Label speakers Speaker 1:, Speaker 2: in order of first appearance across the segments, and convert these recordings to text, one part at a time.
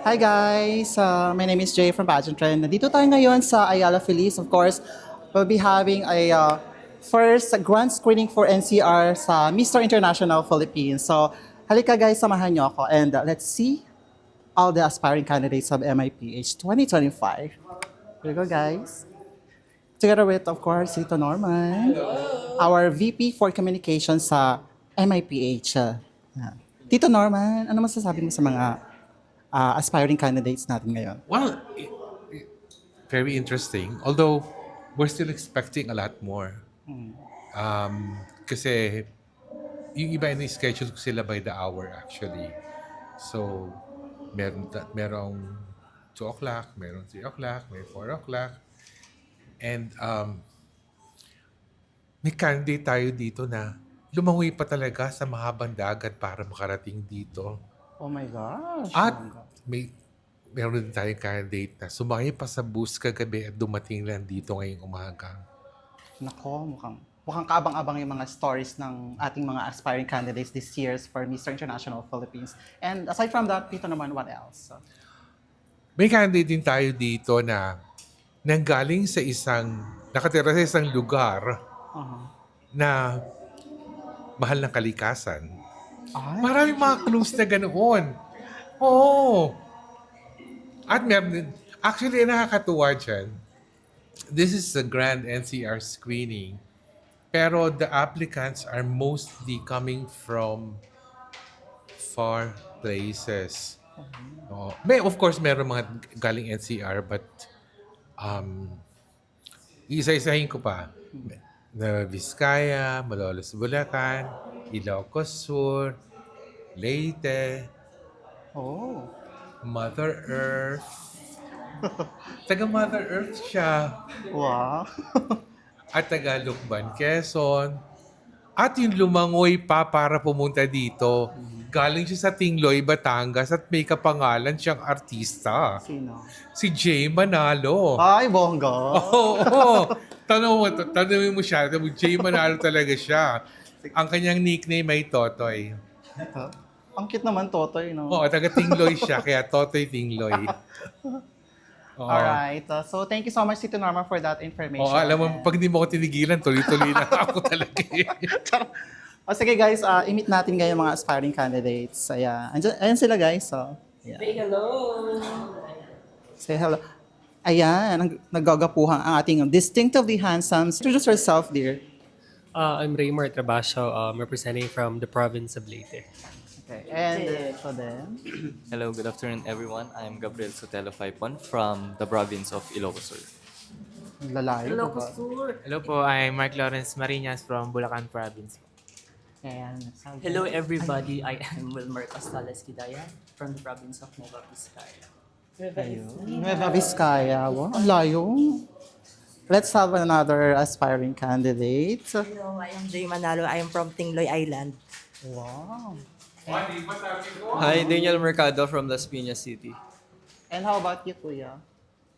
Speaker 1: Hi guys, my name is Jay from Pageant Trend. Nandito tayo ngayon sa Ayala Feliz. Of course, we'll be having a first grand screening for NCR sa Mr. International Philippines. So, halika guys, samahan niyo ako and let's see all the aspiring candidates of MIPH 2025. Here we go guys. Together with, of course, Tito Norman, our VP for Communications sa MIPH. Tito Norman, ano masasabi mo sa mga aspiring candidates natin ngayon?
Speaker 2: Well, very interesting. Although, we're still expecting a lot more. Kasi, yung iba ini-schedule ko sila by the hour actually. So, merong 2 o'clock, merong 3 o'clock, may 4 o'clock. And may candidate tayo dito na lumangoy pa talaga sa mahabang dagat para makarating dito.
Speaker 1: Oh my gosh.
Speaker 2: At meron din tayong candidate na sumakay pa sa bus kagabi at dumating lang dito ngayong umaga.
Speaker 1: Nako, mukhang kaabang-abang yung mga stories ng ating mga aspiring candidates this year for Mr. International Philippines. And aside from that, Tito naman, what else?
Speaker 2: May candidate din tayo dito na nanggaling nakatira sa isang lugar na mahal ng kalikasan.
Speaker 1: Ay,
Speaker 2: Maraming mga clues na ganoon. Oo. At actually, nakakatuwa dyan. This is a grand NCR screening. Pero the applicants are mostly coming from far places. Oh. Of course, meron mga galing NCR, but isa-isahin ko pa. Na Vizcaya, Malolos, Bulacan, Ilocos Sur, Leyte,
Speaker 1: oh.
Speaker 2: Mother Earth. Taga Mother Earth siya.
Speaker 1: Wow.
Speaker 2: At taga Lukban, Quezon. At yung lumangoy pa para pumunta dito. Galing siya sa Tingloy, Batangas at may kapangalan siyang artista.
Speaker 1: Sino?
Speaker 2: Si Jay Manalo.
Speaker 1: Ay, bongga.
Speaker 2: Oo. Tanungin mo siya. Jay Manalo talaga siya. Ang kanyang nickname ay Totoy.
Speaker 1: Ang cute naman, Totoy, no?
Speaker 2: Oo, taga Tingloy siya. Kaya Totoy Tingloy. Oo.
Speaker 1: Alright. So, thank you so much, Tito Norman, for that information.
Speaker 2: Oo, alam mo, pag hindi mo ko tinigilan, tuloy-tuloy na ako talaga.
Speaker 1: O sige guys, i-meet natin ngayon mga aspiring candidates. Ayan, ayan sila guys. So, ayan.
Speaker 3: Say hello!
Speaker 1: Say hello. Ayan, naggagapuhan ang ating distinctively handsome. Introduce yourself, dear.
Speaker 3: I'm Raymar Trabacio, representing from the province of Leyte.
Speaker 1: Okay, and so then,
Speaker 4: Hello, good afternoon everyone. I'm Gabriel Sotelo Faipon from the province of Ilocos Sur.
Speaker 1: lalayo.
Speaker 5: Hello po, I'm Mark Lawrence Marinas from Bulacan Province.
Speaker 1: Ayan.
Speaker 6: Hello everybody, I am Wilmer Costales Kidayan from the province of Nueva Vizcaya.
Speaker 1: Nueva Vizcaya. Wow, ang layo. Let's have another aspiring candidate.
Speaker 7: Hello, I am Jay Manalo. I am from Tingloy Island.
Speaker 1: Wow.
Speaker 4: Hi, Daniel Mercado from Las Piñas City.
Speaker 1: And how about you, Kuya?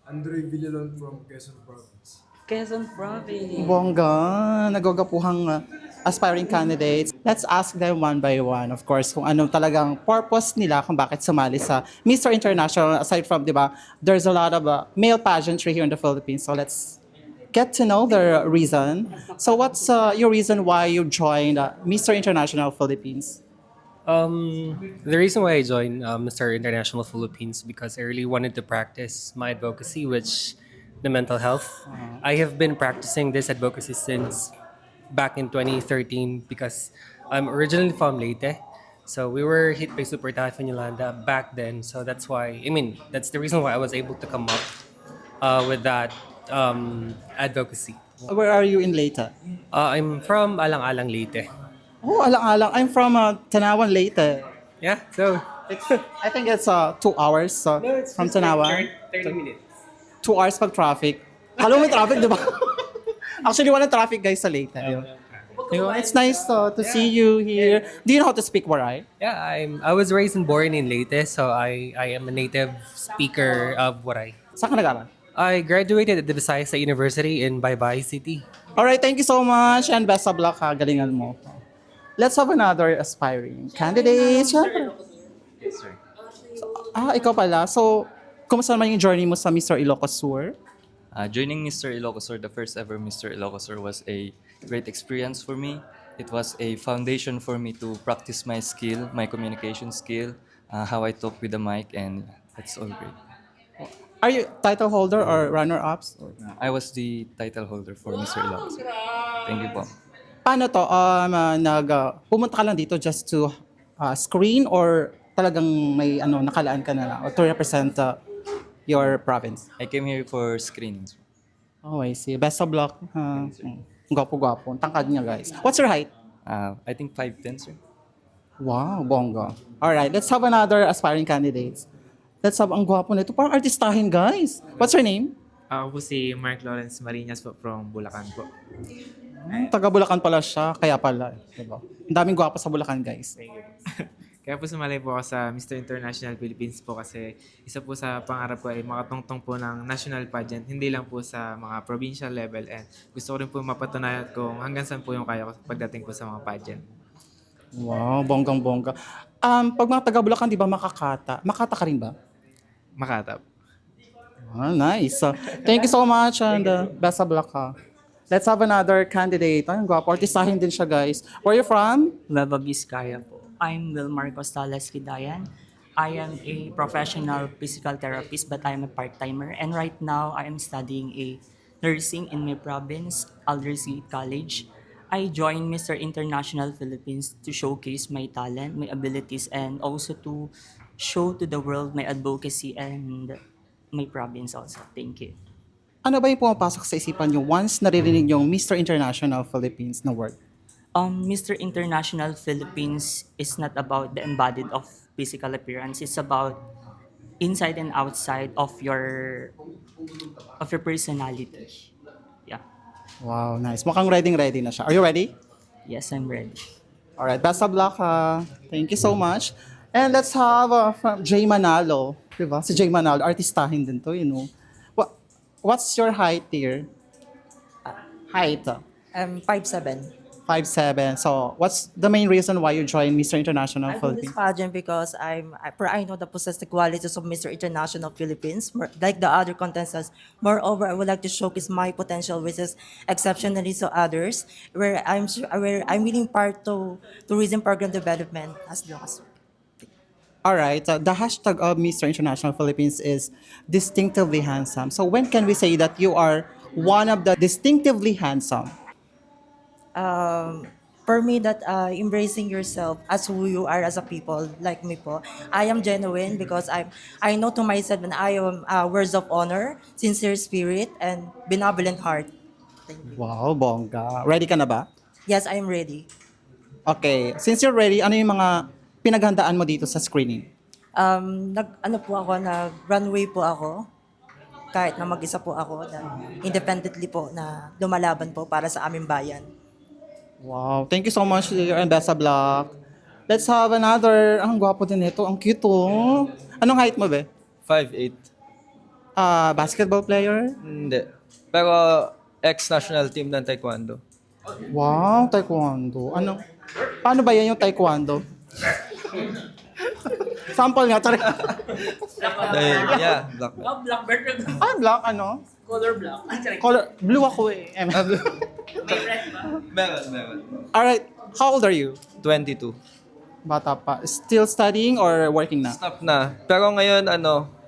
Speaker 8: Andre Villalon from Quezon Province.
Speaker 6: Quezon Province.
Speaker 1: Bongga, nagagapuhang aspiring candidates. Let's ask them one by one, of course, kung anong talagang purpose nila kung bakit sumali sa Mr. International. Aside from, di ba, there's a lot of male pageantry here in the Philippines. So let's get to know their reason. So what's your reason why you joined Mr. International Philippines?
Speaker 3: The reason why I joined Mr. International Philippines because I really wanted to practice my advocacy, which the mental health. I have been practicing this advocacy since back in 2013 because I'm originally from Leyte. So we were hit by Super Typhoon Yolanda back then. So that's why, that's the reason why I was able to come up with that advocacy.
Speaker 1: Where are you in Leyte?
Speaker 3: I'm from Alang-Alang, Leyte.
Speaker 1: Oh, alang-alang. I'm from Tanawan, Leyte.
Speaker 3: Yeah, so
Speaker 1: I think it's 2 hours from Tanawan.
Speaker 3: 30 minutes.
Speaker 1: 2 hours pag traffic. Alam mo may traffic, di ba? Actually, walang traffic guys sa Leyte. It's nice to see you here. Do you know how to speak Waray?
Speaker 3: Yeah, I was raised and born in Leyte, so I am a native speaker of Waray.
Speaker 1: Saan ka nag-aral?
Speaker 3: I graduated at the Visayas University in Baybay City.
Speaker 1: Alright, thank you so much and best of luck ha. Galingan mo. Let's have another aspiring candidate. Siyempre.
Speaker 4: Yes, sir.
Speaker 1: Ikaw pala. So, kumusta naman yung journey mo sa Mr. Ilocos Sur?
Speaker 4: Joining Mr. Ilocosur, the first ever Mr. Ilocosur, was a great experience for me. It was a foundation for me to practice my skill, my communication skill, how I talk with the mic, and it's all great.
Speaker 1: Are you title holder or runner-ups?
Speaker 4: I was the title holder for Mr. Ilocosur. Thank you po.
Speaker 1: Paano to? Pumunta ka lang dito just to screen or talagang may nakalaan ka na lang or to represent your province?
Speaker 4: I came here for screenings.
Speaker 1: Oh, I see. Best of luck. Gwapo-gwapo. Tangkad niya, guys. What's your height?
Speaker 4: I think 5'10", sir.
Speaker 1: Wow, bongga. Alright, let's have another aspiring candidates. Let's have ang gwapo nito. Parang artistahin, guys. What's your name?
Speaker 5: Ako po si Mark Lawrence Marinas po from Bulacan po.
Speaker 1: Taga Bulacan pala siya, kaya pala. Diba? Ang daming gwapo sa Bulacan, guys.
Speaker 5: Thank you. Kaya po sumalay po ako sa Mr. International Philippines po kasi isa po sa pangarap ko ay makatungtong po ng national pageant, hindi lang po sa mga provincial level, and gusto ko rin po mapatunayan kung hanggang saan po yung kaya ko pagdating po sa mga pageant.
Speaker 1: Wow, bonggang-bongga. Pag mga taga Bulacan, di ba makakata? Makata ka rin ba?
Speaker 5: Makatap.
Speaker 1: Nice. Thank you so much and best of luck ha. Let's have another candidate. Ay, ang gwapo. Artistahin din siya, guys. Where are you from?
Speaker 6: Nueva Vizcaya po. I'm Wilmar Costales Kidayan. I am a professional physical therapist but I am a part-timer, and right now I am studying a nursing in my province, Aldersi College. I joined Mr. International Philippines to showcase my talent, my abilities, and also to show to the world my advocacy and my province also. Thank you.
Speaker 1: Ano ba yung pumapasok sa isipan niyo once naririnig yung Mr. International Philippines na word?
Speaker 6: Mr. International Philippines is not about the embodied of physical appearance. It's about inside and outside of your personality. Yeah.
Speaker 1: Wow, nice. Mukhang ready na siya. Are you ready?
Speaker 6: Yes, I'm ready.
Speaker 1: Alright, best of luck ha. Thank you so much. And let's have from Jay Manalo. Diba? Si Jay Manalo, artistahin din to, you know. What's your height here? Height.
Speaker 7: 5'7".
Speaker 1: 5'7". So, what's the main reason why you joined Mr. International
Speaker 7: I do this
Speaker 1: Philippines?
Speaker 7: pageant because I know the possess the qualities of Mr. International Philippines, like the other contestants. Moreover, I would like to showcase my potential, which is exceptionally to others, where I'm willing part to tourism program development as long as.
Speaker 1: All right. The hashtag of Mr. International Philippines is distinctively handsome. So when can we say that you are one of the distinctively handsome?
Speaker 7: For me, that embracing yourself as who you are as a people, like me po, I am genuine because I know to myself and I am words of honor, sincere spirit, and benevolent heart.
Speaker 1: Wow, bongga. Ready ka na ba?
Speaker 7: Yes, I am ready.
Speaker 1: Okay. Since you're ready, ano yung mga pinaghandaan mo dito sa screening?
Speaker 7: Nag-runway po ako. Kahit na mag-isa po ako, na independently po na lumalaban po para sa aming bayan.
Speaker 1: Wow. Thank you so much, dear, and best of luck. Let's have another. Ang gwapo din ito. Ang cute oh. Anong height mo, be?
Speaker 9: 5'8".
Speaker 1: Basketball player?
Speaker 9: Hindi. Pero ex-national team ng taekwondo.
Speaker 1: Wow, taekwondo. Paano ba yan yung taekwondo? Sample nga, tara.
Speaker 9: Yeah, black belt.
Speaker 6: Black belt.
Speaker 1: Black, ano?
Speaker 6: Color black.
Speaker 1: Blue ako eh.
Speaker 6: May red ba?
Speaker 9: Meron.
Speaker 1: Alright, how old are you?
Speaker 9: 22.
Speaker 1: Bata pa. Still studying or working na?
Speaker 9: Stop na. Pero ngayon,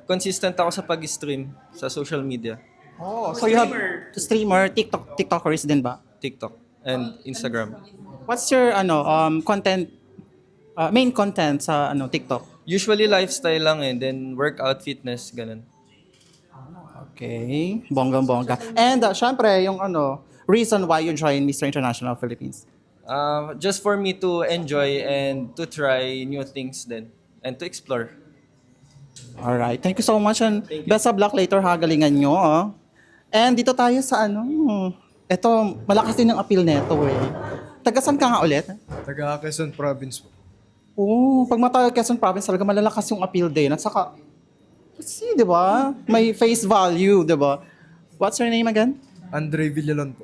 Speaker 9: consistent ako sa pag-stream sa social media.
Speaker 1: Oh, so you have streamer, TikTokers din ba?
Speaker 9: TikTok and Instagram.
Speaker 1: What's your content, main content sa TikTok?
Speaker 9: Usually lifestyle lang then workout, fitness, ganun.
Speaker 1: Okay, bonggang-bongga. And syempre, yung reason why you joined Mr. International Philippines?
Speaker 9: Just for me to enjoy and to try new things then and to explore.
Speaker 1: Alright, thank you so much and best of luck later ha, galingan nyo. Oh. And dito tayo sa ito, malakas din ang appeal neto eh. Tagasan ka nga ulit?
Speaker 8: Taga Quezon Province po.
Speaker 1: Oo, pag matagal Quezon Province talaga malalakas yung appeal din. At saka, see, di ba? May face value, di ba? What's your name again?
Speaker 8: Andre Villalon po.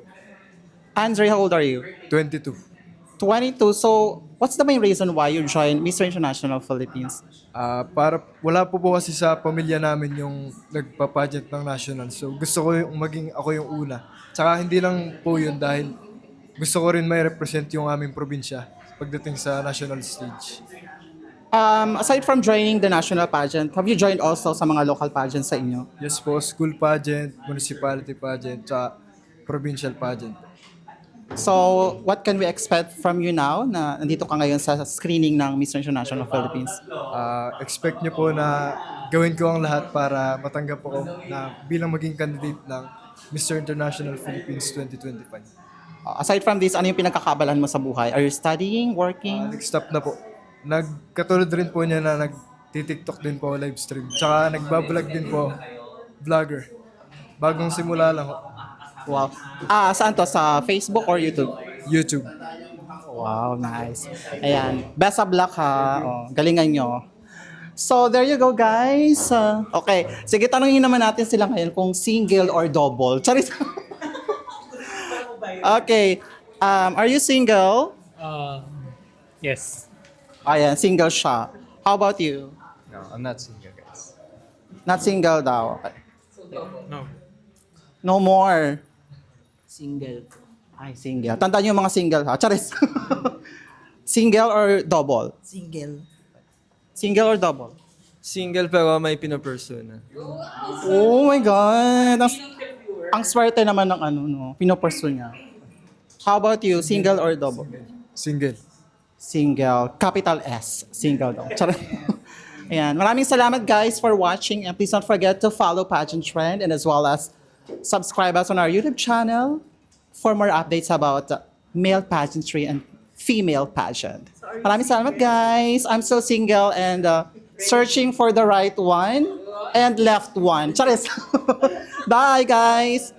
Speaker 1: Andre, how old are you?
Speaker 8: 22.
Speaker 1: 22. So, what's the main reason why you joined Mr. International Philippines?
Speaker 8: Para wala po kasi sa pamilya namin yung nagpa-pageant ng national. So gusto ko yung maging ako yung una. Tsaka hindi lang po yun dahil gusto ko rin may represent yung aming probinsya pagdating sa national stage.
Speaker 1: Aside from joining the national pageant, have you joined also sa mga local pageants sa inyo?
Speaker 8: Yes po, school pageant, municipality pageant, tsaka provincial pageant.
Speaker 1: So, what can we expect from you now na nandito ka ngayon sa screening ng Mr. International Philippines?
Speaker 8: Expect nyo po na gawin ko ang lahat para matanggap ako na bilang maging candidate ng Mr. International Philippines 2025.
Speaker 1: Aside from this, ano yung pinagkakaabalahan mo sa buhay? Are you studying, working?
Speaker 8: Nag-stop na po. Nagkatulad rin po niya na nag-TikTok din po, live stream. Tsaka nagbablog din po, vlogger. Bagong simula lang po.
Speaker 1: Wow. Saan to? Sa Facebook or YouTube?
Speaker 8: YouTube.
Speaker 1: Wow, nice. Ayan. Best of luck ha. Galingan nyo. So, there you go, guys. Okay. Sige, tanungin naman natin sila ngayon kung single or double. Charis. Okay. Are you single?
Speaker 3: Yes.
Speaker 1: Ayan, single siya. How about you?
Speaker 9: No, I'm not single, guys.
Speaker 1: Not single daw.
Speaker 5: No.
Speaker 1: No more.
Speaker 6: Single.
Speaker 1: Ay, single. Tandaan niyo yung mga single ha. Charis. Single or double?
Speaker 7: Single.
Speaker 1: Single or double?
Speaker 9: Single pero may pinopursue.
Speaker 1: Oh my God. Ang swerte naman ng pinopursue niya. How about you? Single or double?
Speaker 8: Single.
Speaker 1: Single. Capital S. Single daw. Charot. Ayan. Maraming salamat guys for watching and please don't forget to follow Pageant Trend and as well as subscribe us on our YouTube channel for more updates about male pageantry and female pageant. Maraming salamat guys. I'm still single and searching for the right one and left one. Charis. Bye guys.